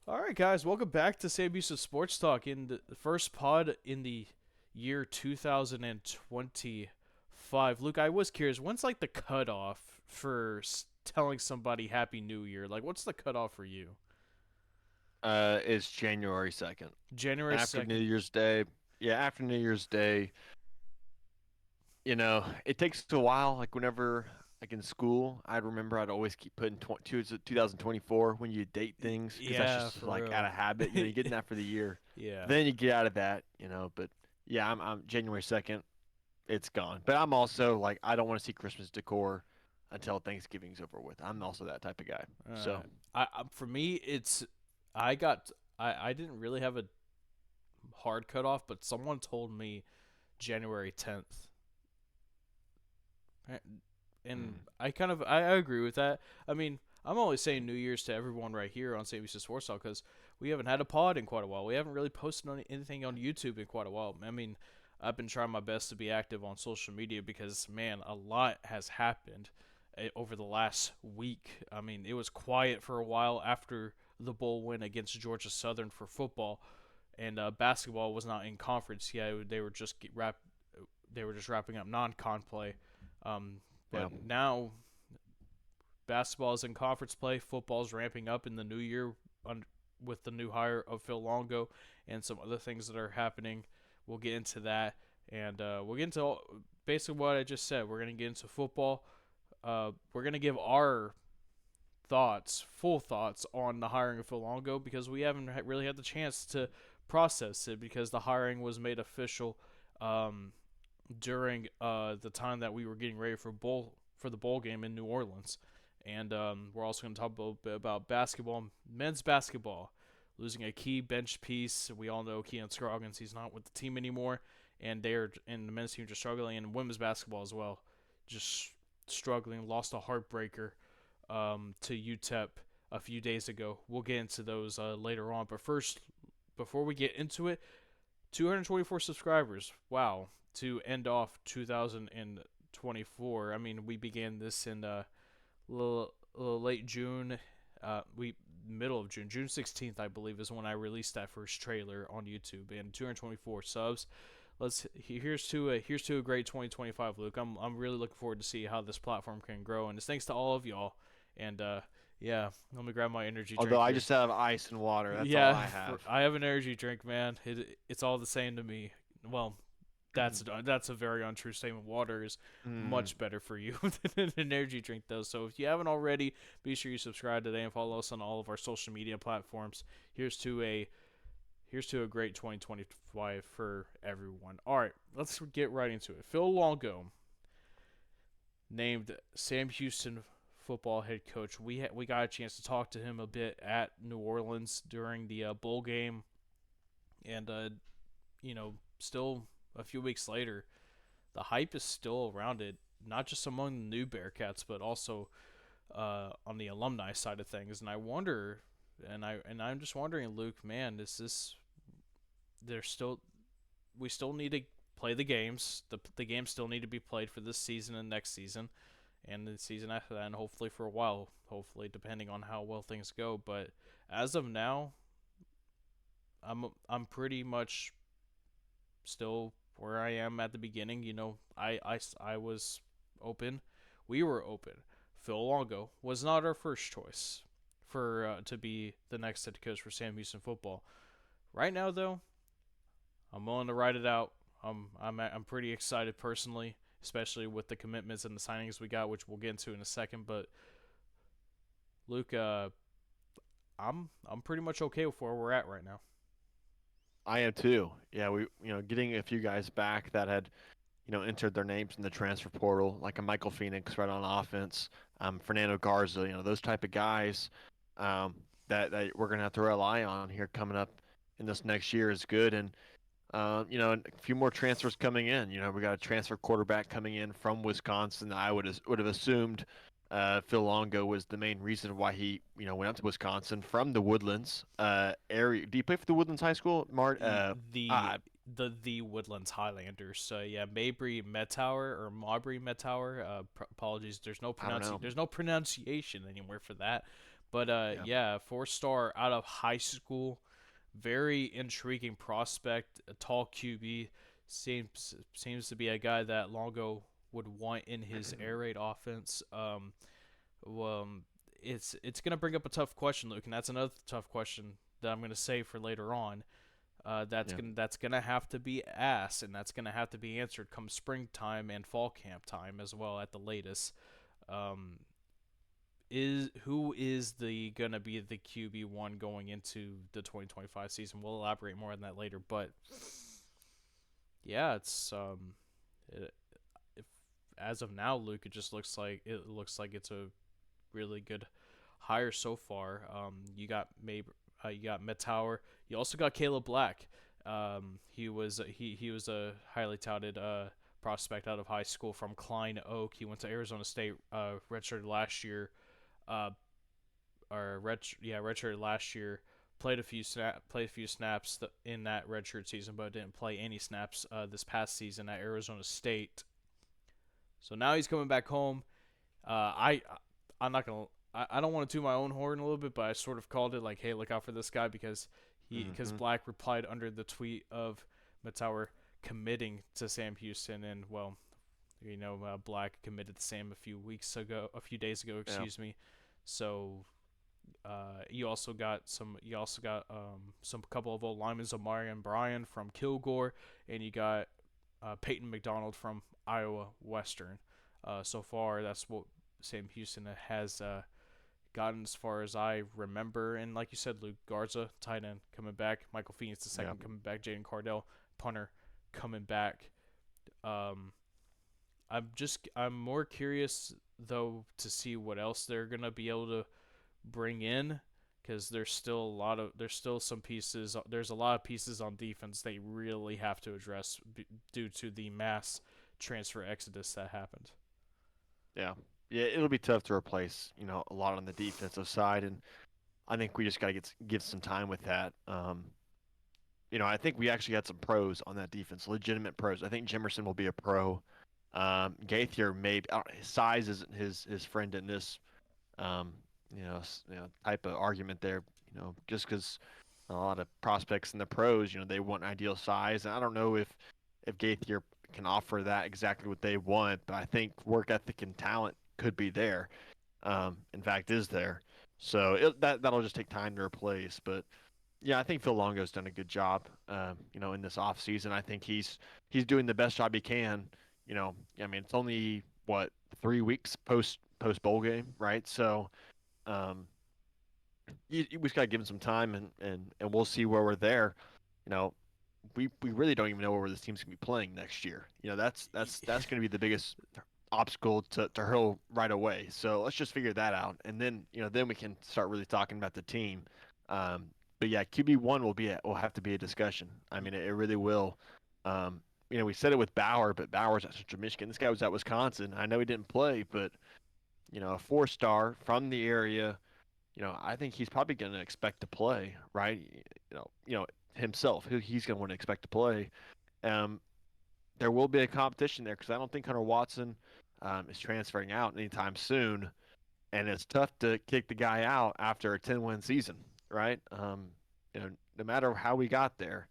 All right, guys, welcome back to Sam Houston Sports Talk in the first pod in the year 2025. Luke, I was curious, when's like the cutoff for telling somebody Happy New Year? Like, what's the cutoff for you? It's January 2nd. January After New 2nd. Year's Day. Yeah, after New Year's Day, it takes a while. Like whenever like in school, I'd remember I'd always keep putting 2024 when you date things because that's Yeah, just for like out real. of habit. You get in that for the year. Yeah. Then you get out of that. But yeah, I'm January 2nd, it's gone. But I'm also like I don't want to see Christmas decor until Thanksgiving's over with. I'm also that type of guy. So, For me, I got I didn't really have a hard cutoff, but someone told me January 10th. And mm, I agree with that. I mean, I'm always saying New Year's to everyone right here on St. Lucie Sports Talk because we haven't had a pod in quite a while. We haven't really posted anything on YouTube in quite a while. I mean, I've been trying my best to be active on social media because man, a lot has happened over the last week. I mean, it was quiet for a while after the bowl win against Georgia Southern for football, and basketball was not in conference yet. They were just wrapping up non-con play. yeah. But now basketball is in conference play. Football's ramping up in the new year with the new hire of Phil Longo and some other things that are happening. We'll get into that, and we'll get into basically what I just said. We're gonna get into football. We're gonna give our full thoughts on the hiring of Phil Longo because we haven't really had the chance to process it because the hiring was made official um, during the time that we were getting ready for the bowl game in New Orleans, and we're also going to talk a little bit about basketball, men's basketball, losing a key bench piece. We all know Keon Scroggins; he's not with the team anymore, and the men's team just struggling, and women's basketball as well, just struggling. Lost a heartbreaker to UTEP a few days ago. We'll get into those later on, but first, before we get into it, 224 subscribers. Wow. To end off 2024. I mean, we began this in little late June. We middle of June, June 16th, I believe, is when I released that first trailer on YouTube, and 224 subs. Here's to a great 2025, Luke. I'm really looking forward to see how this platform can grow, and it's thanks to all of y'all. And yeah, let me grab my energy Although drink I here. just have ice and water, that's all Yeah, I have. I have an energy drink, man. It's all the same to me. Well, that's a very untrue statement. Water is Mm. much better for you than an energy drink does. So if you haven't already, be sure you subscribe today and follow us on all of our social media platforms. Here's to a here's to a great 2025 for everyone. All right, let's get right into it. Phil Longo named Sam Houston football head coach. We got a chance to talk to him a bit at New Orleans during the bowl game, and still a few weeks later, the hype is still around it, not just among the new Bearcats, but also on the alumni side of things. And I wonder, I'm just wondering, Luke, man, is this there's still we still need to play the games. The games still need to be played for this season and next season, and the season after that, and hopefully for a while. Hopefully, depending on how well things go. But as of now, I'm pretty much still where I am at the beginning. I was open. We were open. Phil Longo was not our first choice for to be the next head coach for Sam Houston football. Right now, though, I'm willing to ride it out. I'm pretty excited personally, especially with the commitments and the signings we got, which we'll get into in a second. But Luke, I'm pretty much okay with where we're at right now. I am too. Yeah, getting a few guys back that had, entered their names in the transfer portal, like a Michael Phoenix right on offense, Fernando Garza, those type of guys, that we're gonna have to rely on here coming up in this next year is good. And and a few more transfers coming in. We got a transfer quarterback coming in from Wisconsin. I would have assumed Phil Longo was the main reason why he went up to Wisconsin from the Woodlands area. Do you play for the Woodlands High School, Mart? The the Woodlands Highlanders. So yeah, Mabry Metower or Mabry Metower. Apologies, I don't know. there's no pronunciation anywhere for that. But Yeah. yeah, 4-star out of high school, very intriguing prospect, a tall QB, seems to be a guy that Longo would want in his air raid offense. Well, it's gonna bring up a tough question, Luke, and that's another tough question that I'm gonna save for later on. Yeah. That's gonna have to be asked, and that's gonna have to be answered come springtime and fall camp time as well at the latest. Um, is who is the gonna be the QB1 going into the 2025 season? We'll elaborate more on that later, but yeah, it, if as of now, Luke, it looks like it's a really good hire so far. You got Mettauer. You also got Caleb Black. He was a highly touted prospect out of high school from Klein Oak. He went to Arizona State, redshirted last year. Uh, redshirted last year. Played a few snaps in that redshirt season, but didn't play any snaps this past season at Arizona State. So now he's coming back home. I'm not gonna. I don't want to toot my own horn a little bit, but I sort of called it like, hey, look out for this guy because Hmm. Black replied under the tweet of Mettauer committing to Sam Houston, and well, Black committed to Sam a few days ago, Yeah. excuse me. So you also got some couple of old linemen, Zamarian Bryan from Kilgore, and you got Peyton McDonald from Iowa Western. So far, that's what Sam Houston has gotten as far as I remember. And like you said, Luke Garza, tight end, coming back. Michael Phoenix, the Yeah. second, coming back. Jaden Cardell, punter, coming back. Um, I'm more curious though to see what else they're gonna be able to bring in because there's still some pieces there's a lot of pieces on defense they really have to address due to the mass transfer exodus that happened. Yeah. Yeah. It'll be tough to replace, a lot on the defensive side, and I think we just got to give some time with that. I think we actually had some pros on that defense, legitimate pros. I think Jimerson will be a pro. Gaither maybe his size isn't his friend in this um, type of argument there. Just because a lot of prospects in the pros, they want ideal size, and I don't know if Gaither can offer that exactly what they want, but I think work ethic and talent could be there. In fact, is there. So that'll just take time to replace, but yeah, I think Phil Longo's done a good job. In this off season, I think he's doing the best job he can. I mean, it's only what 3 weeks post bowl game, right? So, um, we just gotta give him some time, and we'll see where we're there. You know, we really don't even know where this team's gonna be playing next year. That's gonna be the biggest obstacle to hurl right away. So let's just figure that out, and then we can start really talking about the team. Um, but yeah, QB1 will have to be a discussion. I mean, it really will. Um, we said it with Bauer, but Bauer's at Central Michigan. This guy was at Wisconsin. I know he didn't play, but a 4-star from the area. I think he's probably going to expect to play, right? Himself. He's going to want to expect to play. Um, there will be a competition there because I don't think Hunter Watson is transferring out anytime soon, and it's tough to kick the guy out after a 10-win season, right? No matter how we got there,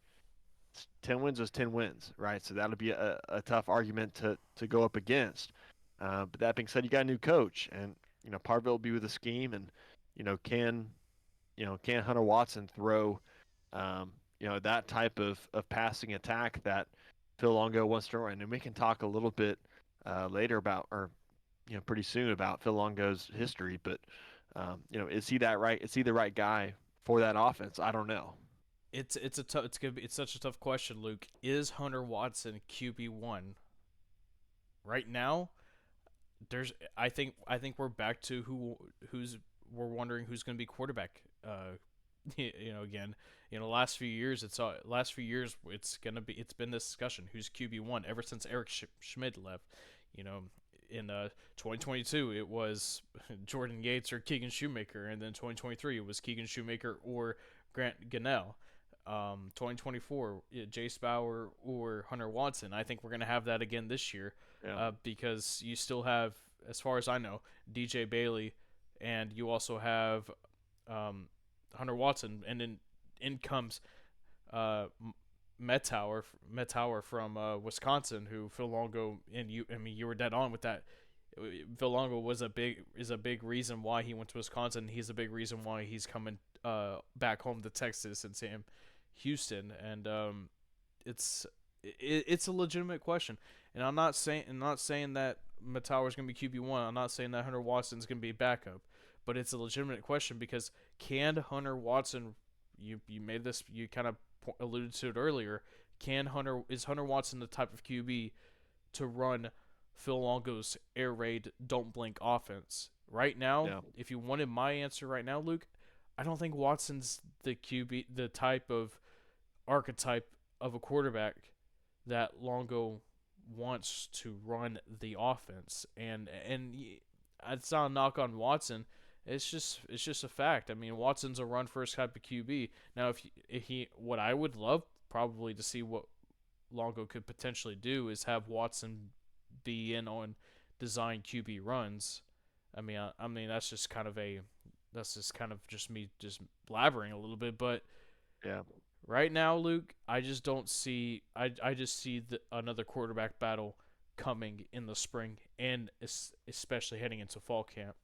10 wins is 10 wins, right? So that'll be a tough argument to go up against. But that being said, you got a new coach, and part of it will be with the scheme, and can can Hunter Watson throw that type of passing attack that Phil Longo wants to run. And we can talk a little bit later about, or pretty soon about Phil Longo's history. But is he that right? Is he the right guy for that offense? I don't know. It's such a tough question, Luke. Is Hunter Watson QB1 right now? I think we're back to who's we're wondering who's going to be quarterback. Again, last few years it's been this discussion who's QB1 ever since Eric Schmid left. You know, in 2022 it was Jordan Yates or Keegan Shoemaker, and then 2023 it was Keegan Shoemaker or Grant Gunnell. 2024, Jace Bauer or Hunter Watson. I think we're gonna have that again this year, Yeah. because you still have, as far as I know, DJ Bailey, and you also have Hunter Watson, and then in comes uh, Metauer from Wisconsin, who Phil Longo and you. I mean, you were dead on with that. Phil Longo is a big reason why he went to Wisconsin. He's a big reason why he's coming back home to Texas and Sam Houston, and it's it's a legitimate question. And I'm not saying that Metauer's going to be QB1. I'm not saying that Hunter Watson's going to be backup, but it's a legitimate question because can Hunter Watson? You made this. You kind of alluded to it earlier. Is Hunter Watson the type of QB to run Phil Longo's air raid don't blink offense? Right now, Yeah. if you wanted my answer right now, Luke, I don't think Watson's the QB, the type of archetype of a quarterback that Longo wants to run the offense. And it's not a knock on Watson. It's just a fact. I mean, Watson's a run first type of QB. Now, if he what I would love probably to see what Longo could potentially do is have Watson be in on design QB runs. I mean that's just kind of just me just blabbering a little bit, but Yeah. right now, Luke, I just don't see. I just see another quarterback battle coming in the spring, and especially heading into fall camp.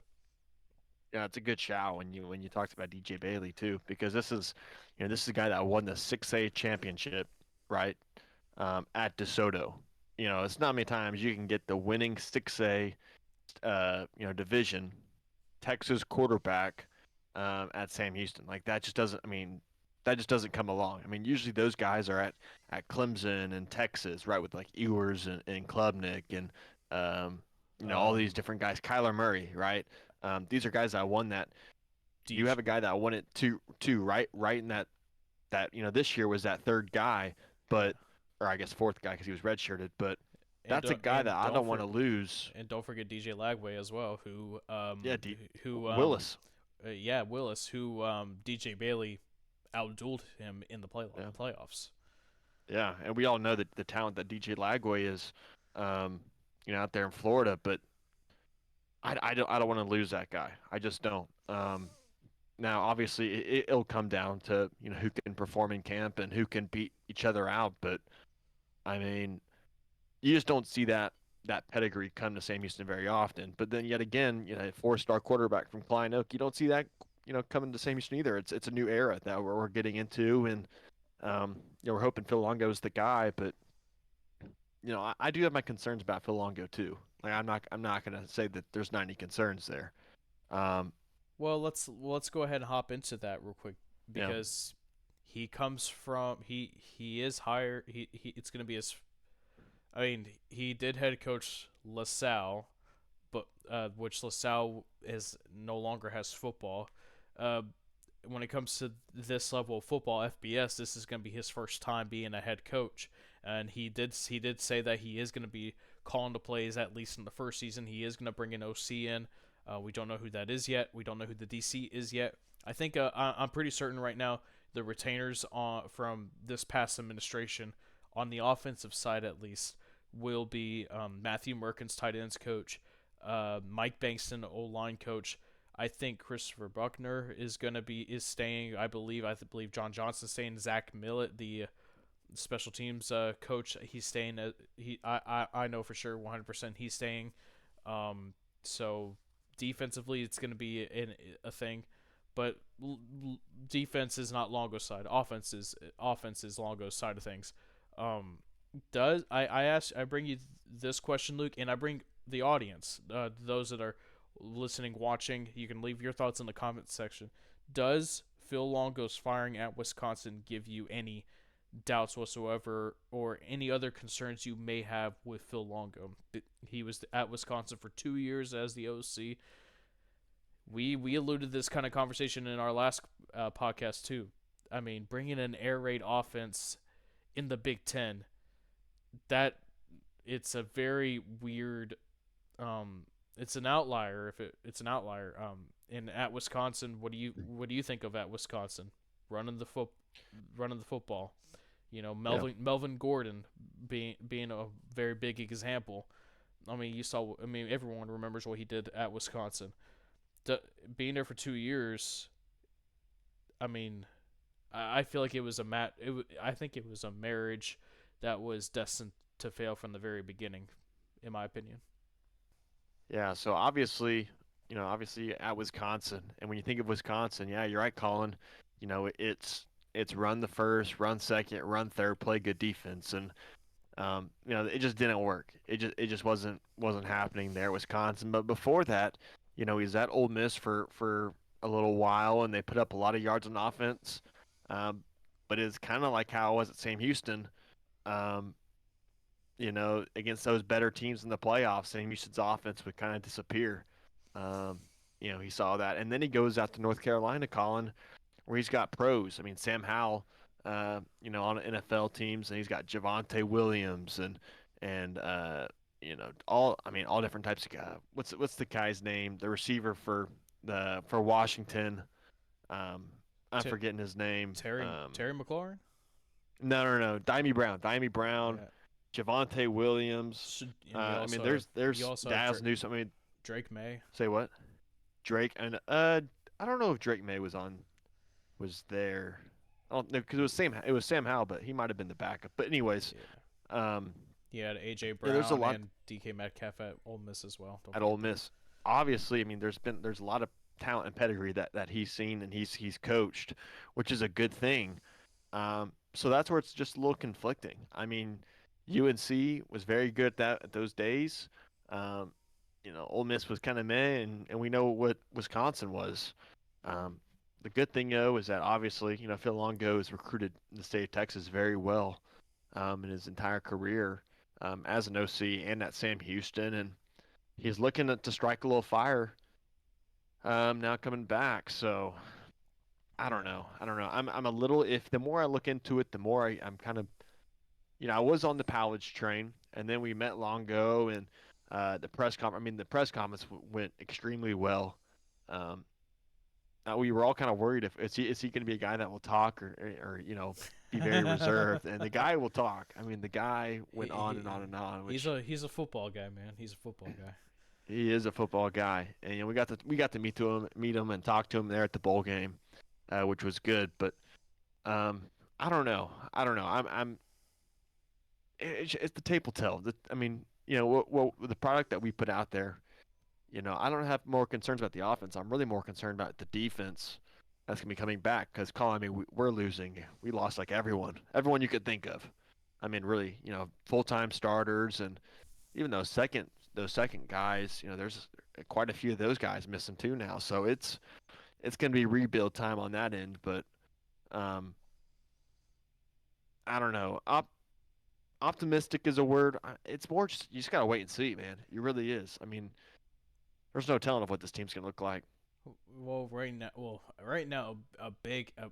Yeah, it's a good shout when you talked about DJ Bailey too, because this is a guy that won the 6A championship, right? At DeSoto. It's not many times you can get the winning 6A, division Texas quarterback at Sam Houston. Like that just doesn't. I mean, that just doesn't come along. I mean, usually those guys are at Clemson and Texas, right, with like Ewers and Klubnik and all these Um, different guys. Kyler Murray, right? These are guys that won that. You DJ, have a guy that won it two, right in that this year was that third guy, yeah, but or I guess fourth guy because he was redshirted, but that's a guy that and I don't want to lose. don't forget DJ Lagway as well, Yeah, who Willis. yeah, Willis, who DJ Bailey outdueled him in the Yeah. playoffs. Yeah, and we all know that the talent that DJ Lagway is, out there in Florida. But I don't want to lose that guy. I just don't. Now, obviously, it'll come down to who can perform in camp and who can beat each other out. But I mean, you just don't see that pedigree come to Sam Houston very often. But then yet again, a four-star quarterback from Klein Oak, you don't see that coming to Sam Houston either. It's a new era that we're getting into, and we're hoping Phil Longo is the guy, but I do have my concerns about Phil Longo too. Like I'm not gonna say that there's not any concerns there. Um, Well, let's go ahead and hop into that real quick yeah, because he comes from he is higher. He it's gonna be his. I mean, he did head coach LaSalle, but which LaSalle is no longer has football. Uh, when it comes to this level of football, FBS, this is going to be his first time being a head coach, and he did say that he is going to be calling the plays at least in the first season. He is going to bring an OC in. We don't know who that is yet. We don't know who the DC is yet. I think I'm pretty certain right now the retainers from this past administration on the offensive side at least will be Matthew Merkins, tight ends coach, Mike Bankston, O line coach. I think Christopher Buckner is staying. I believe John Johnson's staying. Zach Millett, the special teams coach, he's staying. I know for sure 100% he's staying. So defensively, it's going to be a thing, but defense is not Longo's side. Offense is Longo's side of things. Um, does I bring you this question, Luke, and I bring the audience, those that are listening, watching. You can leave your thoughts in the comments section. Does Phil Longo's firing at Wisconsin give you any doubts whatsoever, or any other concerns you may have with Phil Longo? He was at Wisconsin for 2 years as the OC. We alluded to this kind of conversation in our last podcast too. I mean, bringing an air raid offense in the Big Ten, that it's a very weird. It's an outlier. It's an outlier. And at Wisconsin, what do you think of at Wisconsin running the running the football? yeah, Melvin Gordon being a very big example. I mean, you saw. I mean, everyone remembers what he did at Wisconsin. Being there for 2 years, I mean, I feel like it was I think it was a marriage that was destined to fail from the very beginning, in my opinion. Yeah, so obviously at Wisconsin, and when you think of Wisconsin, yeah, you're right, Colin. It's run the first, run second, run third, play good defense, and it just didn't work. It just wasn't happening there at Wisconsin. But before that, he was at Ole Miss for a little while, and they put up a lot of yards on offense. Um, but it's kind of like how it was at Sam Houston. Um, against those better teams in the playoffs, Sam Houston's offense would kind of disappear. Um, he saw that, and then he goes out to North Carolina, Colin, where he's got pros. I mean, Sam Howell, on NFL teams, and he's got Javonte Williams and all different types of guys. What's the guy's name? The receiver for Washington. Um, I'm T- forgetting his name. Terry McLaurin. No. Dimey Brown, Yeah. Javonte Williams. And you I mean, also there's have Daz Newsome. I mean, Drake May. say what? Drake and I don't know if Drake May was there. I don't know because it was Sam Howell, but he might have been the backup. But anyways, Yeah. um, He had AJ yeah, there's a Brown lot and DK Metcalf at Ole Miss as well. Don't at forget Ole that. Miss. Obviously, I mean, there's a lot of talent and pedigree that he's seen and he's coached, which is a good thing. So that's where it's just a little conflicting. I mean, UNC was very good at those days. Um, Ole Miss was kind of meh, and we know what Wisconsin was. Um, the good thing though is that obviously, Phil Longo has recruited the state of Texas very well in his entire career as an OC and at Sam Houston, and he's looking to strike a little fire now coming back. So I don't Yeah. know. I don't know. I'm a little if the more I look into it, the more I'm kind of I was on the Powledge train, and then we met Longo and the press conference went extremely well. Um, we were all kind of worried if is he going to be a guy that will talk or be very reserved, and the guy will talk. I mean, the guy went on and on and on, which He's a football guy, man. He's a football guy. he is a football guy, and we got to meet him and talk to him there at the bowl game, which was good. But um, I don't know. I don't know. It's the tape will tell. I mean, the product that we put out there. I don't have more concerns about the offense. I'm really more concerned about the defense that's gonna be coming back. Because, Colin, I mean, we're losing. We lost like everyone you could think of. I mean, really, full-time starters, and even those second guys. There's quite a few of those guys missing too now. So it's gonna be rebuild time on that end. But um, I don't know. Optimistic is a word. It's more just you just gotta wait and see, man. It really is. I mean, there's no telling of what this team's gonna look like. Right now,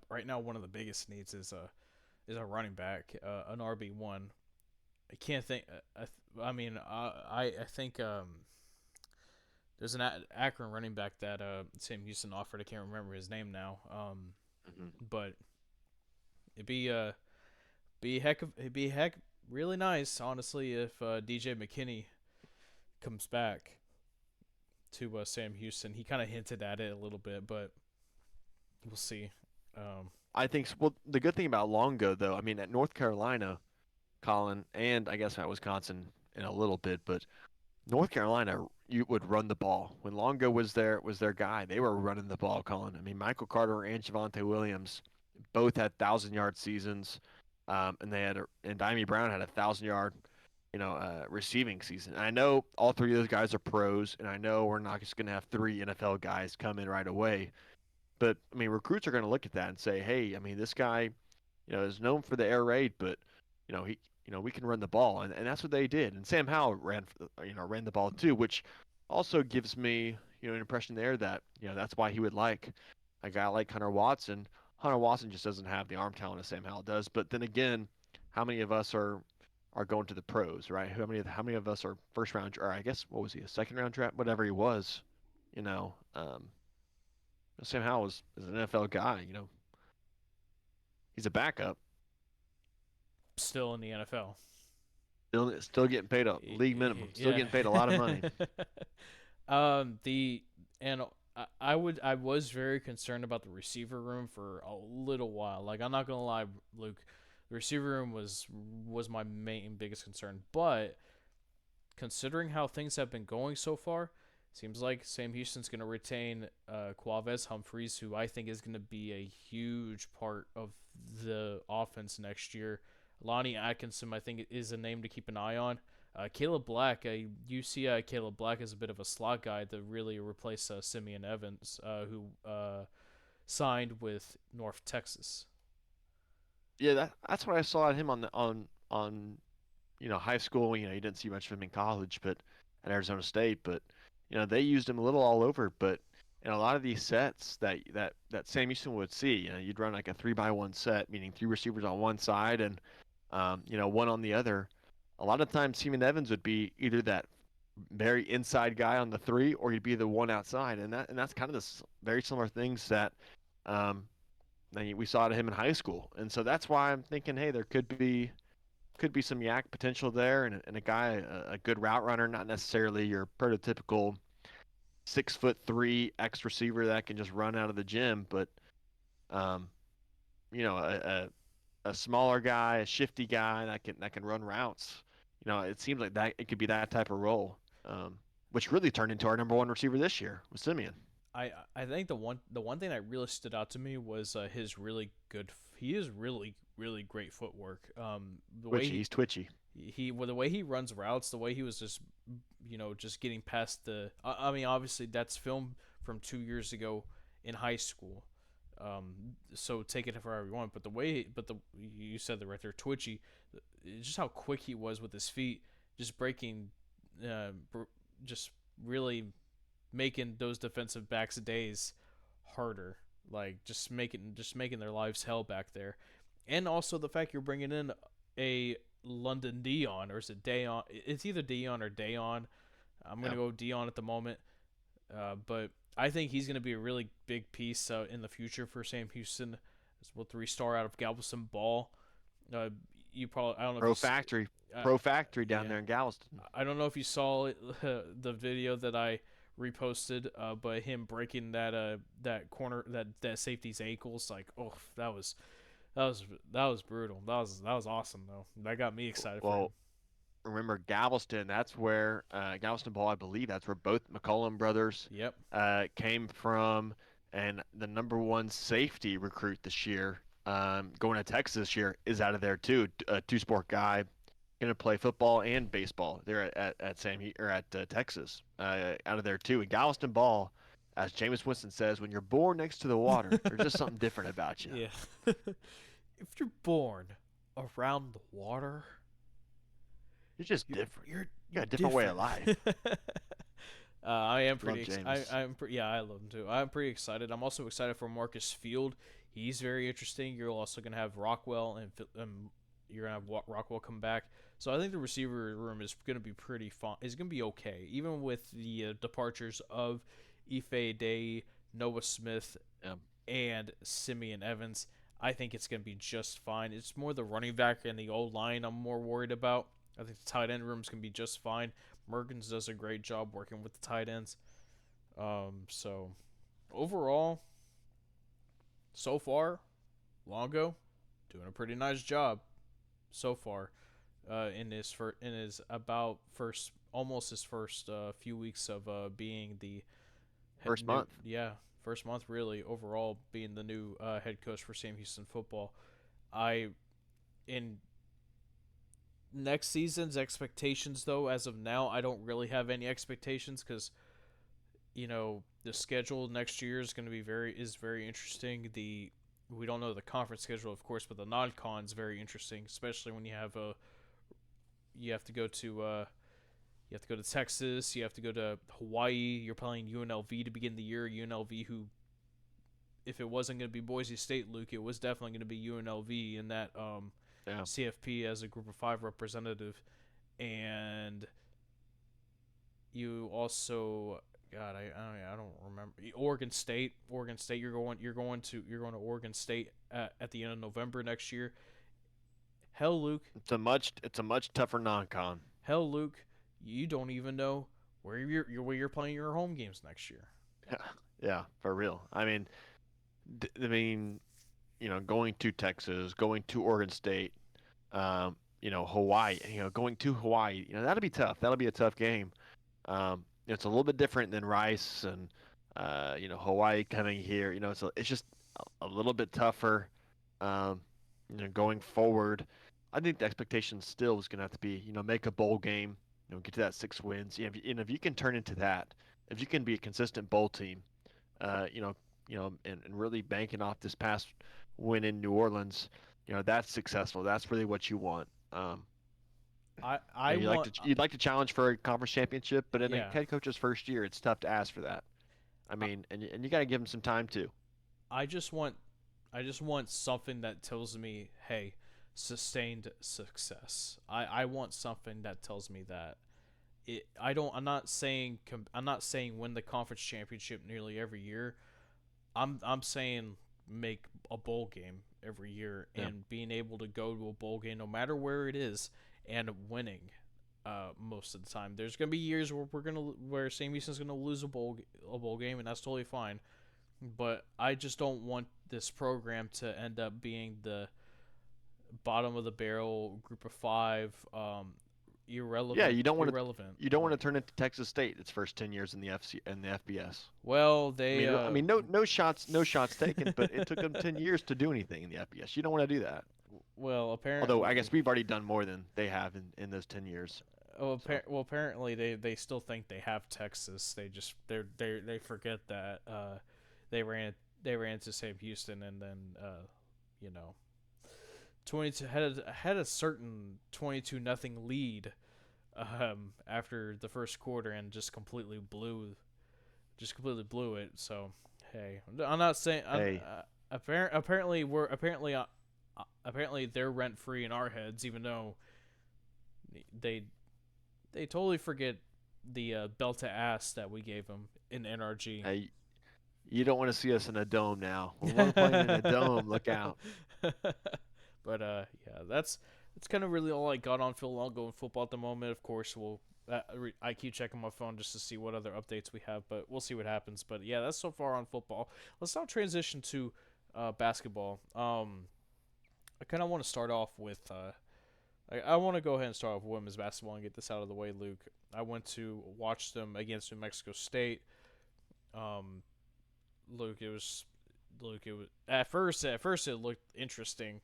right now, one of the biggest needs is a running back, an RB1. I can't think. I think there's an Akron running back that Sam Houston offered. I can't remember his name now. Hmm. But it'd it'd be heck really nice, honestly, if DJ McKinney comes back to Sam Houston. He kind of hinted at it a little bit, but we'll see. Um, I think. Well, the good thing about Longo, though, I mean, at North Carolina, Colin, and I guess at Wisconsin in a little bit, but North Carolina, you would run the ball. When Longo was their guy, they were running the ball, Colin. I mean, Michael Carter and Javonte Williams both had 1,000-yard seasons, and Dimey Brown had 1,000-yard, receiving season. And I know all three of those guys are pros, and I know we're not just going to have three NFL guys come in right away. But I mean, recruits are going to look at that and say, hey, I mean, this guy, is known for the air raid, but he, we can run the ball, and that's what they did. And Sam Howell ran the ball too, which also gives me, an impression there that that's why he would like a guy like Hunter Watson. Hunter Watson just doesn't have the arm talent as Sam Howell does. But then again, how many of us are going to the pros, right? How many of us are first round, or I guess what was he, a second round draft, whatever he was, you know. Sam Howell is an NFL guy. He's a backup, Still in the NFL. still getting paid a league minimum, still Yeah. getting paid a lot of money. The and I was very concerned about the receiver room for a little while. Like I'm not gonna lie, Luke, the receiver room was my main biggest concern. But considering how things have been going so far, seems like Sam Houston's gonna retain Quavez Humphreys, who I think is gonna be a huge part of the offense next year. Lonnie Atkinson, I think, is a name to keep an eye on. Caleb Black, you see Caleb Black as a bit of a slot guy to really replace Simeon Evans, who signed with North Texas. Yeah, that's what I saw at him on high school. You didn't see much of him in college, but at Arizona State. But they used him a little all over. But in a lot of these sets that Sam Houston would see, you'd run like a 3-by-1 set, meaning three receivers on one side and one on the other. A lot of times, Seaman Evans would be either that very inside guy on the three, or he'd be the one outside, and that's kind of the very similar things that um, we saw at him in high school. And so that's why I'm thinking, hey, there could be some yak potential there, and a guy, a good route runner, not necessarily your prototypical 6'3" X receiver that can just run out of the gym, but um, a smaller guy, a shifty guy that can run routes. It seems like that it could be that type of role, which really turned into our number one receiver this year with Simeon. I think the one thing that really stood out to me was his really good. He is really great footwork. The way Twitchy, he's twitchy. the way he runs routes, the way he was just just getting past the. I mean, obviously that's film from 2 years ago in high school. So take it for however you want. But you said the right there, twitchy. Just how quick he was with his feet, just breaking, just really making those defensive backs' days harder. Like just making their lives hell back there, and also the fact you're bringing in a London Dion, or is it Dayon? It's either Dion or Dayon. I'm gonna Yeah. go Dion at the moment, but I think he's gonna be a really big piece in the future for Sam Houston. As well, 3-star out of Galveston Ball. Uh, you probably I don't know if Pro you Factory, uh, Pro Factory down yeah, there in Galveston. I don't know if you saw the video that I reposted, but him breaking that corner that safety's ankles, like that was that was brutal. That was awesome though. That got me excited for him. Well, remember Galveston? That's where Galveston Ball, I believe, that's where both McCollum brothers Yep. came from, and the number one safety recruit this year, going to Texas this year, is out of there too. A two-sport guy, going to play football and baseball there at Texas, out of there too. And Galveston Ball, as Jameis Winston says, when you're born next to the water, there's just something different about you. Yeah. If you're born around the water, You're just you're different. you're You got you're a different way of different. life. I am Love pretty. Jameis. Yeah, I love him too. I'm pretty excited. I'm also excited for Marcus Field. He's very interesting. You're also gonna have Rockwell and you're gonna have Rockwell come back. So I think the receiver room is gonna be pretty fun. Is gonna be okay, even with the departures of Ife Day, Noah Smith, Yeah. and Simeon Evans. I think it's gonna be just fine. It's more the running back and the old line I'm more worried about. I think the tight end room's gonna be just fine. Mergens does a great job working with the tight ends. So overall, so far, Longo doing a pretty nice job so far. In his about first almost his first few weeks of being the First new month. yeah first month really overall being the new head coach for Sam Houston football. I in next season's expectations though, as of now, I don't really have any expectations because the schedule next year is going to be very interesting. The We don't know the conference schedule, of course, but the non-con is very interesting, especially when you have to go to Texas, you have to go to Hawaii. You're playing UNLV to begin the year. UNLV, who, if it wasn't going to be Boise State, Luke, it was definitely going to be UNLV in that Yeah. CFP as a Group of Five representative, and you also, God, I don't remember, Oregon State. Oregon State. You're going to Oregon State at the end of November next year. Hell, Luke. It's a much tougher non-con. Hell, Luke. You don't even know where you're playing your home games next year. Yeah, for real. I mean, going to Texas, going to Oregon State, Hawaii, going to Hawaii, that'll be tough. That'll be a tough game. It's a little bit different than Rice and, Hawaii coming here. It's just a little bit tougher. Um, going forward, I think the expectation still is going to have to be, make a bowl game, get to that 6 wins. If you can turn into that, if you can be a consistent bowl team, uh, you know, and really banking off this past win in New Orleans, that's successful. That's really what you want. I You'd like want to challenge for a conference championship, but in a yeah. head coach's first year, it's tough to ask for that. I, And you got to give him some time too. I just want something that tells me, hey, sustained success. I want something that tells me that I'm not saying win the conference championship nearly every year. I'm saying make a bowl game every year Yeah. and being able to go to a bowl game no matter where it is and winning. Most of the time, there's gonna be years where Sam Houston's gonna lose a bowl game, and that's totally fine. But I just don't want this program to end up being the bottom of the barrel group of five, Yeah, irrelevant. you don't want to Like, turn into Texas State its first 10 years in the FBS. well, they No shots taken, but it took them 10 years to do anything in the FBS. You don't want to do that. well Although I apparently guess we've already done more than they have in those 10 years. So apparently they still think they have Texas. They forget that they ran they ran to Sam Houston and then you know 22 had a certain 22 nothing lead after the first quarter and just completely blew it. So hey, I'm not saying hey, apparently they're rent free in our heads, even though they they totally forget the belt to ass that we gave them in NRG. hey, you don't want to see us in a dome now. When we're playing in a dome, look out. But yeah, that's kind of really all I got on Phil Longo in football at the moment. Of course, I keep checking my phone just to see what other updates we have, but we'll see what happens. But yeah, that's so far on football. Let's now transition to basketball. I kind of want to start off with I want to go ahead and start off with women's basketball and get this out of the way, Luke. I went to watch them against New Mexico State. Um, Luke, it was at first it looked interesting.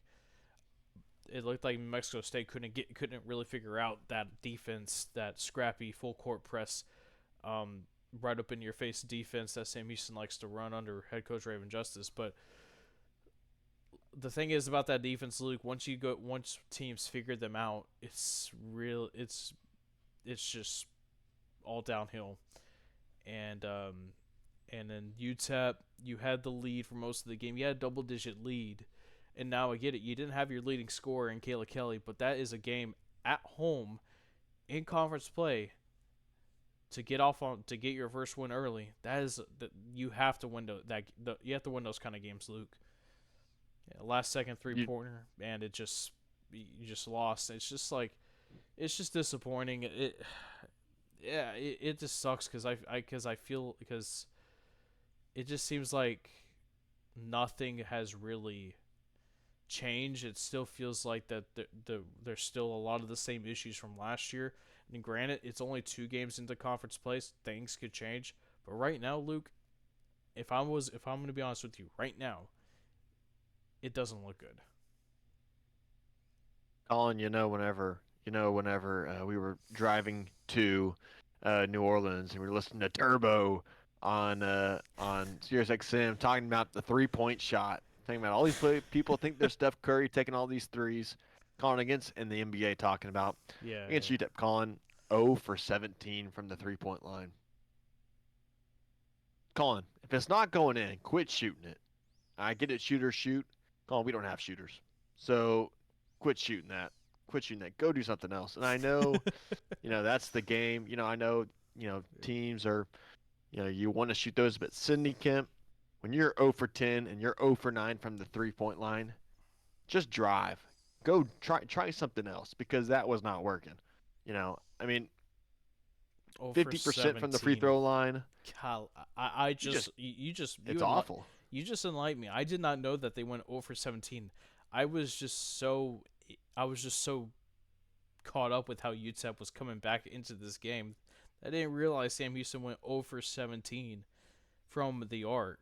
It looked like New Mexico State couldn't really figure out that defense, that scrappy full court press, um, right up in your face defense that Sam Houston likes to run under head coach Raven Justice. But the thing is about that defense, Luke, once teams figure them out, it's just all downhill. And and then UTEP, you had the lead for most of the game. You had a double digit lead. And now I get it. You didn't have your leading scorer in Kayla Kelly, but that is a game at home in conference play to get your first win early. That is that you have to you have to win those kind of games, Luke. Yeah, last second three You pointer, and you just lost. It's just like it's just disappointing. Yeah, it just sucks because I feel because it just seems like nothing has really changed. It still feels like that there's still a lot of the same issues from last year. And granted, it's only 2 games into conference play, so things could change. But right now, Luke, if I'm going to be honest with you, right now, it doesn't look good. Colin, whenever we were driving to New Orleans and we were listening to Turbo on Sirius XM talking about the 3-point shot, talking about all these people think they're Steph Curry taking all these threes, Colin against in the NBA talking about Yeah, against yeah. UTEP, Colin 0 for 17 from the 3-point line. Colin, if it's not going in, quit shooting it. I get it, shooters shoot. Colin, we don't have shooters, so quit shooting that. Quit shooting that. Go do something else. And I know, that's the game. I know, teams are, you want to shoot those, but Sydney Kemp, when you're 0 for 10 and you're 0 for 9 from the 3-point line, just drive. Go try something else because that was not working. I mean, Oh, for 50% from the free 17. throw line. Cal, I You just, just it's awful. you just enlightened me. I did not know that they went 0 for 17. I was just so I was just so caught up with how UTEP was coming back into this game. I didn't realize Sam Houston went 0 for 17 from the arc.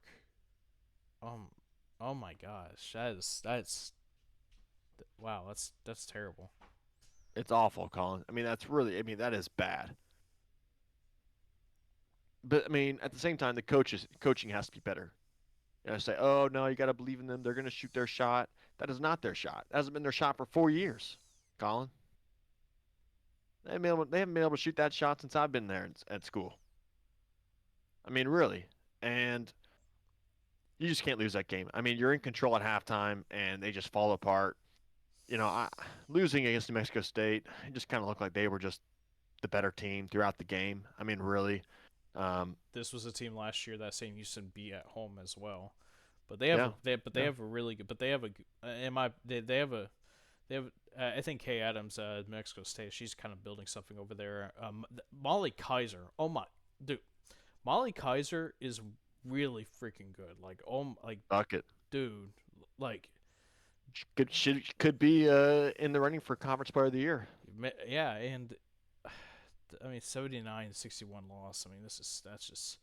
Um, oh my gosh, that's wow, that's terrible. It's awful, Colin. I mean, that's really, I mean, that is bad. But I mean, at the same time, the coaching has to be better. You know, say, oh no, you got to believe in them. They're going to shoot their shot. That is not their shot. That hasn't been their shot for 4 years, Colin. They haven't been able to shoot that shot since I've been there at school. I mean, really. And you just can't lose that game. I mean, you're in control at halftime, and they just fall apart. You know, losing against New Mexico State, it just kind of looked like they were just the better team throughout the game. I mean, really. This was a team last year that Sam Houston beat at home as well. But they have Yeah, a they yeah. have a really good. But they have a in my they have a they have. I think Kay Adams, Mexico State. She's kind of building something over there. Molly Kaiser. Oh my, dude, Molly Kaiser is really freaking good. Bucket. Dude, like Could be in the running for Conference Player of the Year. yeah, and I mean 79-61 loss. I mean that's just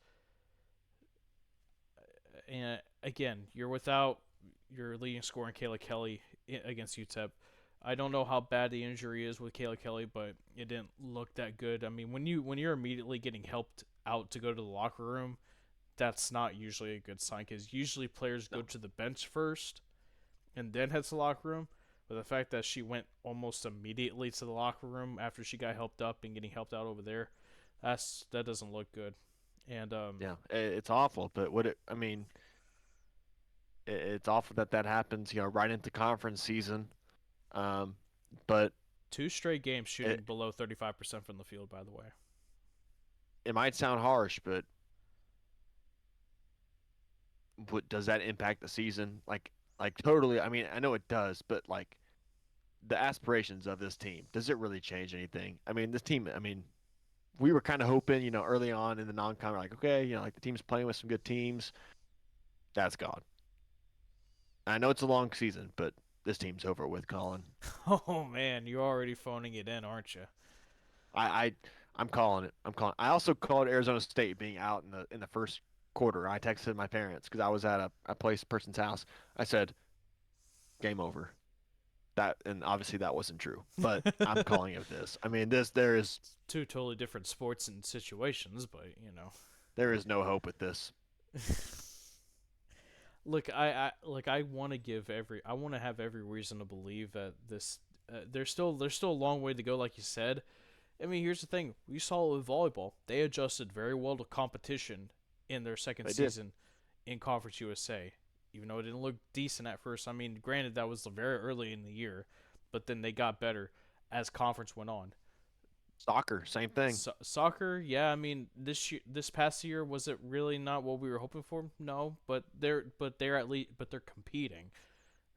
and again you're without your leading scorer in Kayla Kelly against UTEP. I don't know how bad the injury is with Kayla Kelly, but it didn't look that good. I mean, when you're immediately getting helped out to go to the locker room, that's not usually a good sign because usually players No. go to the bench first and then head to the locker room. But the fact that she went almost immediately to the locker room after she got helped up and getting helped out over there, that doesn't look good. And Yeah, it's awful. But I mean, it's awful that that happens. You know, right into conference season. Um, but two straight games shooting it below 35% from the field, by the way. it might sound harsh, but does that impact the season? Like totally. I mean, I know it does, but like the aspirations of this team, does it really change anything? I mean, this team. I mean, we were kind of hoping, you know, early on in the non-con, like okay, you know, like the team's playing with some good teams. That's gone. I know it's a long season, but this team's over with, Colin. Oh man, you're already phoning it in, aren't you? I, I I'm calling it. I'm calling. I also called Arizona State being out in the first quarter. I texted my parents because I was at a person's house. I said, "Game over." That and obviously that wasn't true, but I'm calling it this. I mean, there is Two totally different sports and situations, but you know. there is no hope with this. Look, I want to I want to have every reason to believe that this there's still a long way to go, like you said. I mean, here's the thing: we saw it with volleyball; they adjusted very well to competition in their second They did. season in Conference USA. Even though it didn't look decent at first, I mean, granted that was very early in the year, but then they got better as conference went on. Soccer, same thing. Soccer, yeah, I mean this past year was it really not what we were hoping for? No, but they're at least but they're competing,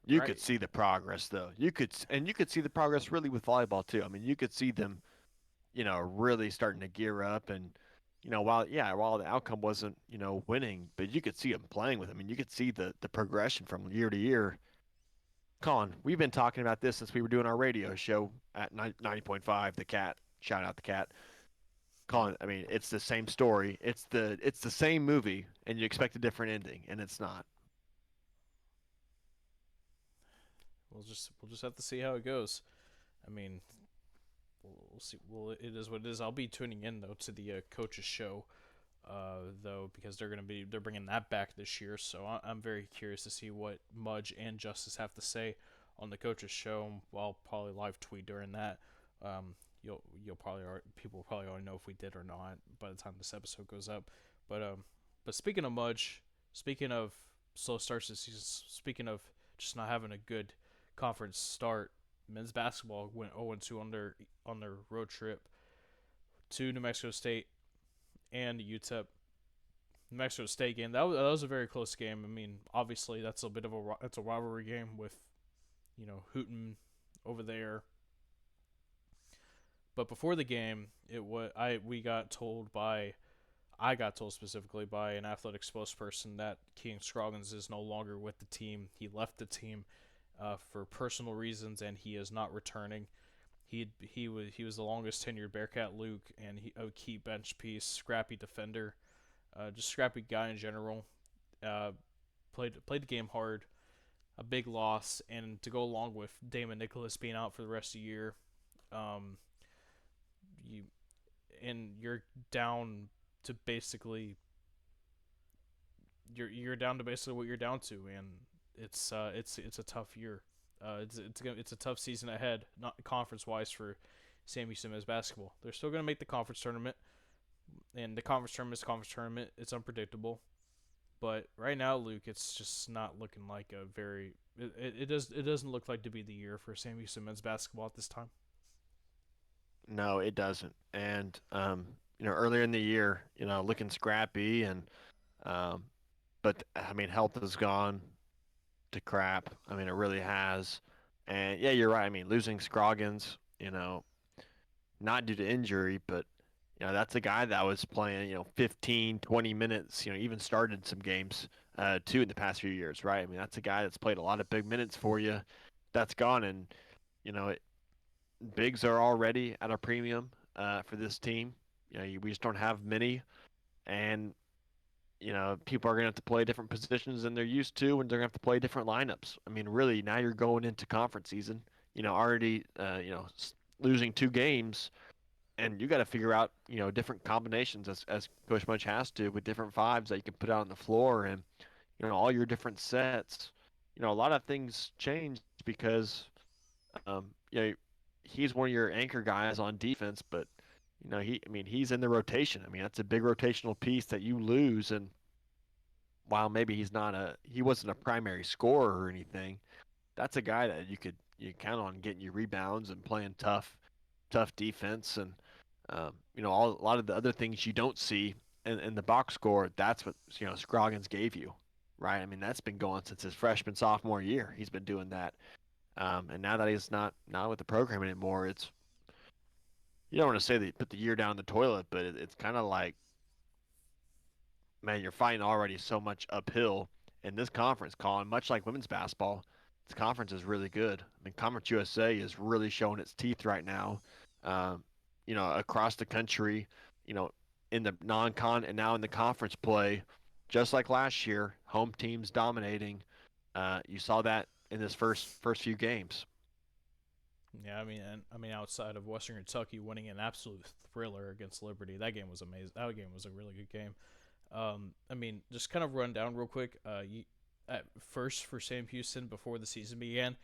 You right? could see the progress though. You could see the progress really with volleyball too. I mean, you could see them, you know, really starting to gear up and you know, while the outcome wasn't, you know, winning, but you could see them playing with them. I mean, you could see the progression from year to year. Colin, we've been talking about this since we were doing our radio show at 90.5 the cat. Shout out the cat. Colin, I mean, it's the same story. It's the same movie and you expect a different ending and it's not. We'll just have to see how it goes. I mean, we'll see. Well, it is what it is. I'll be tuning in though to the coaches show, though because they're bringing that back this year. So I'm very curious to see what Mudge and Justice have to say on the coaches show. I'll probably live tweet during that. You'll probably people will probably already know if we did or not by the time this episode goes up. But speaking of Mudge, speaking of slow starts this season, speaking of just not having a good conference start, men's basketball went 0-2 on their road trip to New Mexico State and UTEP. New Mexico State game that was a very close game. I mean, obviously that's a bit of that's a rivalry game with Hooten over there, But before the game, it was I we got told by I got told specifically by an athletic spokesperson that King Scroggins is no longer with the team. He left the team for personal reasons, and he is not returning. He was the longest tenured Bearcat, Luke, and a key bench piece, scrappy defender, just scrappy guy in general. Uh, played the game hard. A big loss, and to go along with Damon Nicholas being out for the rest of the year, um, you you're down to basically you're down to basically what you're down to, and it's a tough year. It's a tough season ahead, not conference wise for Sam Houston men's basketball. They're still going to make the conference tournament, and the conference tournament is conference tournament. It's unpredictable, but right now, Luke, it's just not looking like a very. It doesn't look like to be the year for Sam Houston men's basketball at this time. No, it doesn't. And earlier in the year, looking scrappy um, but I mean, health has gone to crap. I mean, it really has. And yeah, you're right. I mean, losing Scroggins, not due to injury, but that's a guy that was playing, 15, 20 minutes, even started some games too in the past few years, right? I mean, that's a guy that's played a lot of big minutes for you. That's gone, and you know, it, bigs are already at a premium for this team. We just don't have many, and people are going to have to play different positions than they're used to, and they're going to have to play different lineups. I mean, really, now you're going into conference season, already, losing 2 games, and you got to figure out, different combinations as Coach Munch has to with different fives that you can put out on the floor, and all your different sets. A lot of things change because, um, you know, he's one of your anchor guys on defense, but I mean, he's in the rotation. I mean, that's a big rotational piece that you lose, and while maybe he wasn't a primary scorer or anything, that's a guy that you count on getting you rebounds and playing tough defense, and a lot of the other things you don't see in the box score. That's what Scroggins gave you, right? I mean, that's been going since his freshman sophomore year. He's been doing that, and now that he's not with the program anymore, it's you don't want to say that he put the year down the toilet, but it's kind of like, man, you're fighting already so much uphill in this conference, Colin. Much like women's basketball, this conference is really good. I mean, Conference USA is really showing its teeth right now. Um, across the country, you know, in the non-con and now in the conference play, just like last year, home teams dominating. You saw that in this first few games. Yeah, I mean, outside of Western Kentucky winning an absolute thriller against Liberty, that game was amazing. That game was a really good game. I mean, just kind of run down real quick. At first for Sam Houston before the season began,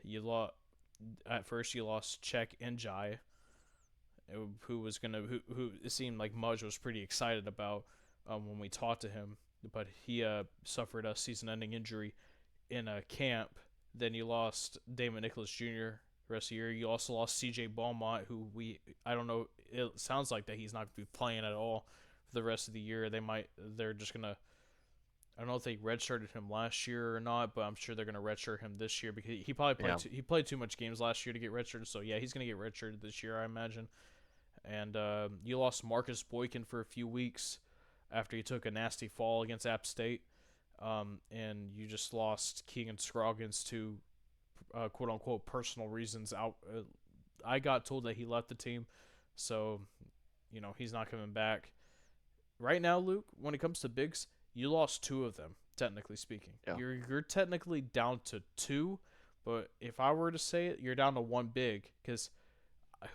you lost. At first, you lost Czech and Jai, who was gonna who it seemed like Mudge was pretty excited about when we talked to him, but he suffered a season-ending injury in a camp. Then you lost Damon Nicholas Jr. the rest of the year. You also lost C.J. Beaumont, who I don't know. It sounds like that he's not going to be playing at all for the rest of the year. They're just gonna. I don't know if they redshirted him last year or not, but I'm sure they're gonna redshirt him this year because he probably Yeah, he played too much games last year to get redshirted. So yeah, he's gonna get redshirted this year, I imagine. And you lost Marcus Boykin for a few weeks after he took a nasty fall against App State. And you just lost Keegan Scroggins to quote unquote personal reasons. I got told that he left the team, so he's not coming back right now. Luke, when it comes to bigs, you lost two of them. Technically speaking, yeah. you're technically down to two, but if I were to say it, you're down to one big because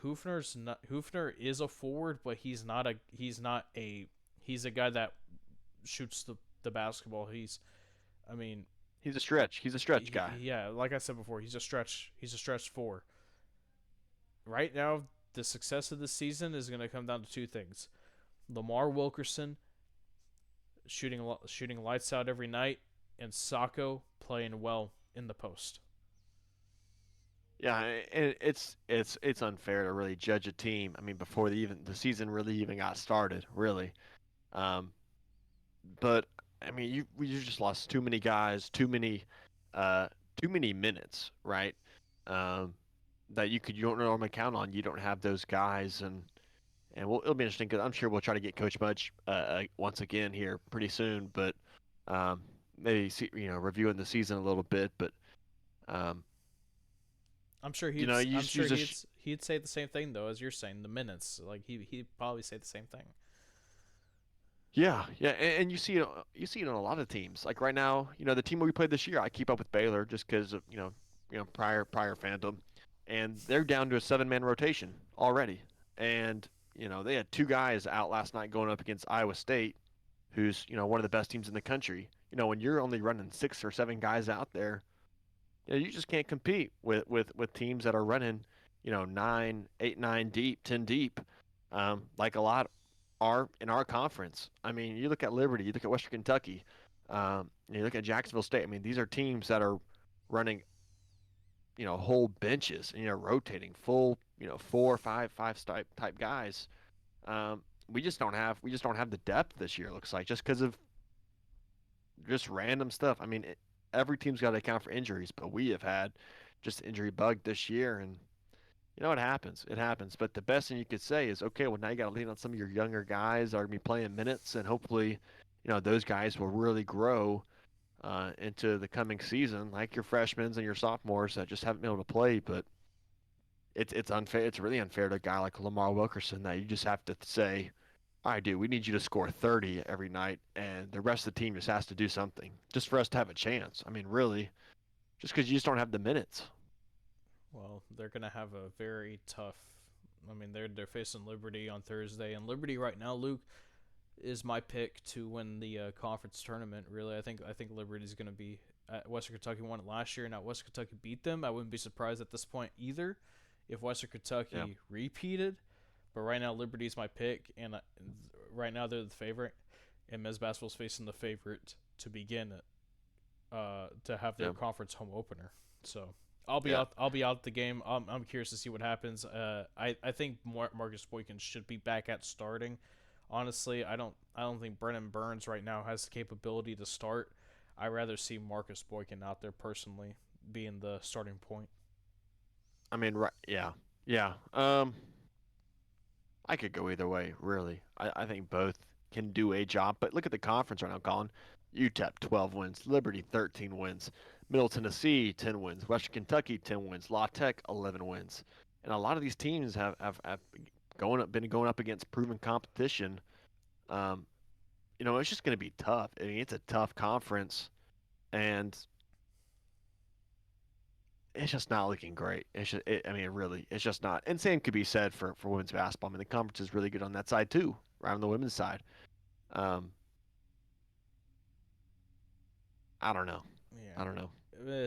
Hoofner is a forward, but he's a guy that shoots the basketball. I mean, He's a stretch. He's a stretch guy. yeah, like I said before, he's a stretch four. Right now, the success of this season is going to come down to two things: Lamar Wilkerson shooting lights out every night, and Sacco playing well in the post. Yeah, and it's unfair to really judge a team. I mean, before the season really even got started, really. Um, but I mean, you just lost too many guys, uh, too many minutes, right? Um, that you don't normally count on. You don't have those guys, and it'll be interesting because I'm sure we'll try to get Coach Mudge once again here pretty soon, but um, maybe see, reviewing the season a little bit, but um, you I'm sure you just he'd say the same thing though as you're saying the minutes. Like he'd probably say the same thing. yeah, and you see it on a lot of teams. Like right now, the team we played this year, I keep up with Baylor just because of prior fandom, and they're down to a 7-man rotation already, and they had two guys out last night going up against Iowa State, who's one of the best teams in the country. When you're only running 6 or 7 guys out there, you just can't compete with teams that are running, 9, 8, 9 deep, 10 deep, like a lot are in our conference. I mean, you look at Liberty, you look at Western Kentucky, you look at Jacksonville State. I mean, these are teams that are running, whole benches and rotating full, 4, 5 type guys. We just don't have the depth this year. It looks like just because of just random stuff. I mean, every team's got to account for injuries, but we have had just injury bug this year, and it happens. It happens. But the best thing you could say is, okay, well now you got to lean on some of your younger guys that are gonna be playing minutes, and hopefully, those guys will really grow into the coming season, like your freshmen and your sophomores that just haven't been able to play. But it's unfair. It's really unfair to a guy like Lamar Wilkerson that you just have to say, all right, dude, we need you to score 30 every night, and the rest of the team just has to do something just for us to have a chance. I mean, really, just because you just don't have the minutes. Well, they're gonna have a very tough. I mean, they're facing Liberty on Thursday, and Liberty right now, Luke, is my pick to win the conference tournament. Really, I think Liberty's gonna be. Western Kentucky won it last year, and now Western Kentucky beat them. I wouldn't be surprised at this point either if Western Yeah. Kentucky repeated. But right now, Liberty's my pick, and right now they're the favorite, and men's basketball's facing the favorite to begin it, to have their Yeah. conference home opener. So I'll be Yeah. out. I'll be out the game. I'm curious to see what happens. I think Marcus Boykin should be back at starting. Honestly, I don't think Brennan Burns right now has the capability to start. I rather see Marcus Boykin out there personally being the starting point. I mean, right. Yeah. Yeah. I could go either way, really. I think both can do a job. But look at the conference right now, Colin. UTEP 12 wins, Liberty 13 wins, Middle Tennessee 10 wins, Western Kentucky 10 wins, La Tech 11 wins, and a lot of these teams have been going up against proven competition. Um, it's just going to be tough. I mean, it's a tough conference, and it's just not looking great. I mean, really, it's just not. And same could be said for women's basketball. I mean, the conference is really good on that side too, right on the women's side. Um, I don't know. Yeah, I don't know.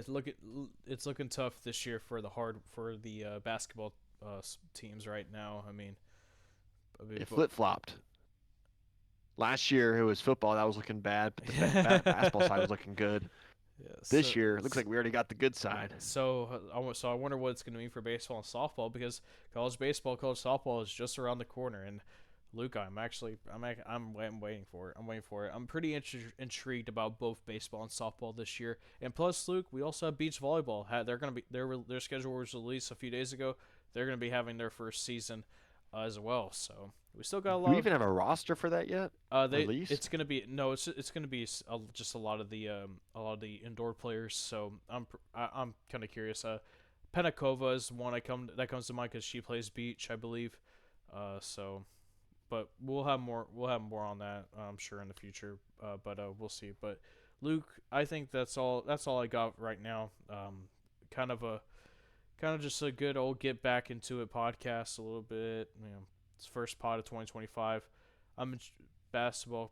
look at it's looking tough this year for the basketball teams right now. It But flip flopped. Last year it was football that was looking bad, but the basketball side yeah, was looking good. so This year it looks like we already got the good side. so I wonder what it's going to mean for baseball and softball because college baseball, college softball is just around the corner. And Luke, I'm waiting for it. I'm waiting for it. I'm pretty intrigued about both baseball and softball this year. And plus, Luke, we also have beach volleyball. They're going to be their schedule was released a few days ago. They're going to be having their first season as well. So we still got a Do we lot of. even have a roster for that yet? They Released? it's gonna be no, it's gonna be just a lot of the indoor players. So I'm kind of curious. Penakova is one that comes to mind because she plays beach, I believe. So but we'll have more on that, I'm sure, in the future. But we'll see. But Luke, I think that's all I got right now. Kind of a kind of just a good old get back into it podcast a little bit. It's first pod of 2025. I'm in basketball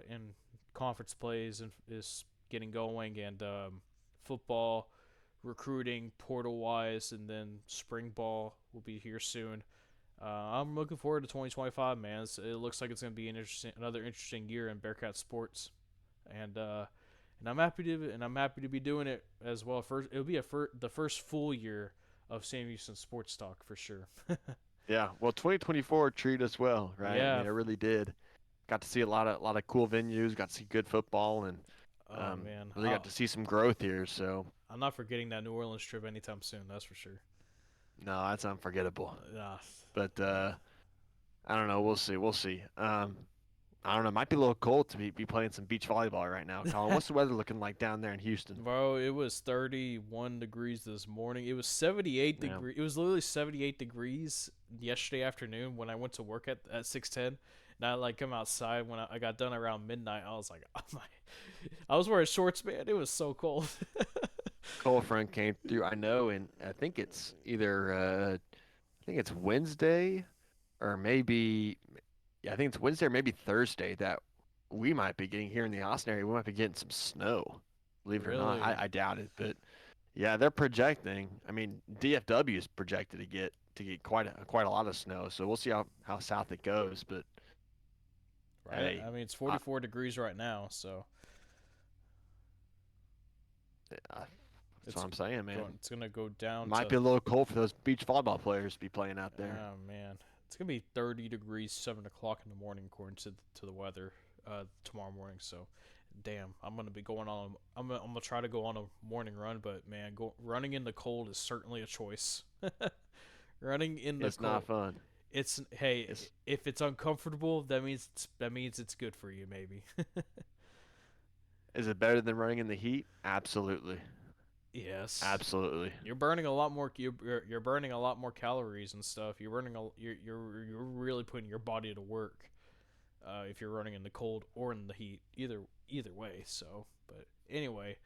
in conference plays and is getting going, and football recruiting portal wise, and then spring ball will be here soon. I'm looking forward to 2025, man. It looks like it's going to be another interesting year in Bearcat sports, and I'm happy to be doing it as well. First, it'll be the first full year of Sam Houston Sports Talk for sure. Yeah. Well, 2024 treated us well, right? I Yeah. mean, it really did. Got to see a lot of cool venues. Got to see good football, and Oh man. really got to see some growth here. So I'm not forgetting that New Orleans trip anytime soon. That's for sure. No, that's unforgettable. Uh, But I don't know. We'll see. We'll see. I don't know. It might be a little cold to be playing some beach volleyball right now. Colin, what's the weather looking like down there in Houston? Bro, it was 31 degrees this morning. It was 78 Yeah. degree. It was literally 78 degrees yesterday afternoon when I went to work at 6:10. And I like come outside when I got done around midnight. I was like, oh my, I was wearing shorts, man. It was so cold. Cold front came through. I know, and I think it's either I think it's Wednesday or maybe yeah, I think it's Wednesday or maybe Thursday that we might be getting here in the Austin area. We might be getting some snow. Believe it or not, Really? I doubt it, but yeah, they're projecting. I mean, DFW is projected to get quite a lot of snow. So we'll see how south it goes. But Right? hey, I mean, it's I, 44 degrees right now, so that's it's what I'm saying, man. it's gonna go down Might to be a little cold for those beach volleyball players to be playing out there. oh man, it's gonna be 30 degrees 7 o'clock in the morning according to the weather tomorrow morning. So, damn, I'm gonna be going on. I'm gonna try to go on a morning run, but man, running in the cold is certainly a choice. Running in the It's not cold, fun. it's hey, It's if it's uncomfortable, that means it's good for you, maybe. Is it better than running in the heat? Absolutely. Yes. Absolutely. You're burning a lot more. You're burning a lot more calories and stuff. You're really putting your body to work. If you're running in the cold or in the heat, either way. So, but anyway,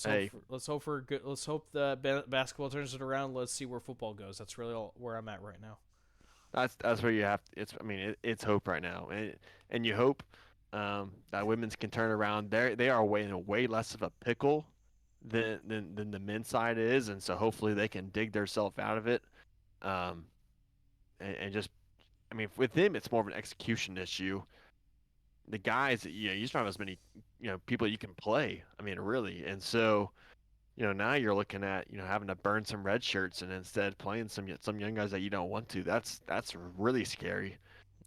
Hey, let's hope for good. Let's hope that basketball turns it around. Let's see where football goes. That's really where I'm at right now. that's where you have. It's I mean it's hope right now, and you hope that women's can turn around. They are way in a way less of a pickle than the men's side is, and so hopefully they can dig themselves out of it. Um, and just I mean with them it's more of an execution issue. The guys, you just don't have as many people you can play. I mean really, and so now you're looking at having to burn some red shirts and instead playing some young guys that you don't want to. That's really scary.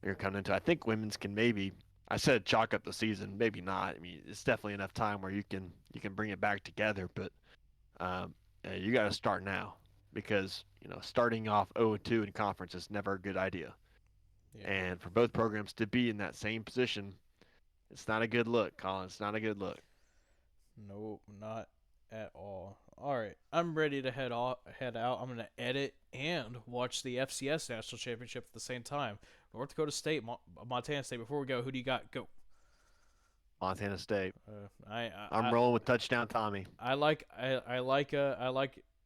You're coming into. I think women's can maybe. I said chalk up the season, maybe not. I mean, it's definitely enough time where you can bring it back together, but you got to start now because starting off 0-2 in conference is never a good idea. Yeah. And for both programs to be in that same position, it's not a good look, Colin. It's not a good look. Nope, not at all. All right, I'm ready to head out. I'm gonna edit and watch the FCS national championship at the same time. North Dakota State, Montana State. Before we go, who do you got? Go. Montana State. I I'm rolling with touchdown Tommy. I like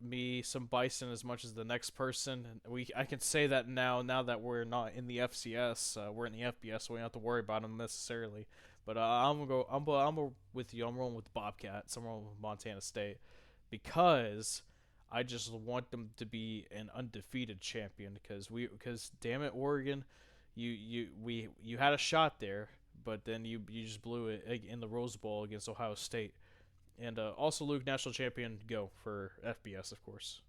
me some Bison as much as the next person. I can say that now that we're not in the FCS, we're in the FBS, so we don't have to worry about them necessarily. But I'm with you. I'm rolling with the Bobcats. I'm rolling with Montana State because I just want them to be an undefeated champion because damn it, Oregon, you had a shot there, but then you just blew it in the Rose Bowl against Ohio State. And also, Luke, national champion, go for FBS, of course.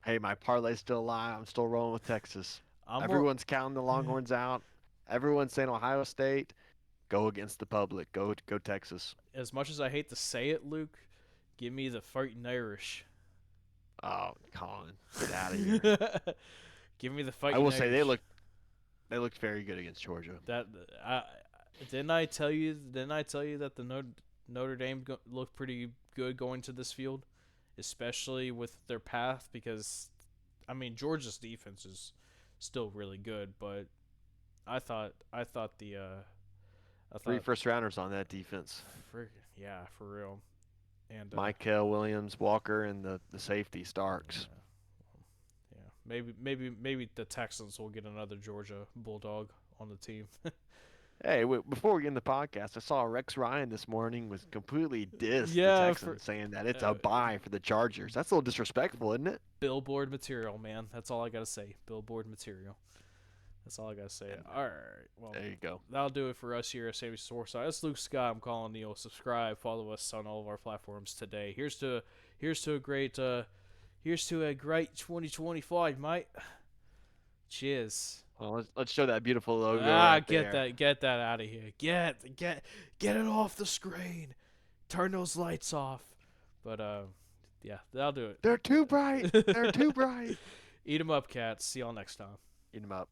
Hey, my parlay's still alive. I'm still rolling with Texas. I'm more Everyone's counting the Longhorns out. Everyone's saying Ohio State. Go against the public. Go Texas. as much as I hate to say it, Luke. Give me the fighting Irish. Oh, Colin, get out of here. Give me the I fighting will Irish. say they looked very good against Georgia. That I didn't I tell you? Didn't I tell you that the Notre Dame looked pretty good going to this field, especially with their path? Because I mean Georgia's defense is still really good, but I thought the I Three thought first rounders on that defense. yeah, for real. And Michael Williams, Walker, and the safety Starks. yeah, yeah, maybe the Texans will get another Georgia Bulldog on the team. Hey, before we get in the podcast, I saw Rex Ryan this morning was completely dissed the Yeah, for Texans, saying that it's a uh, bye for the Chargers. That's a little disrespectful, isn't it? billboard material, man. That's all I gotta say. Billboard material. That's all I gotta say. And All right, well, there you go. that'll do it for us here at Savage Source. That's Luke Scott. I'm calling Neil. Subscribe, follow us on all of our platforms today. Here's to a great 2025, mate. Cheers. Well, let's show that beautiful logo right there. Get that out of here. Get it off the screen. Turn those lights off. But Yeah, that'll do They're too bright. They're it. too bright. Eat 'em up, cats. See y'all next time. Eat them up.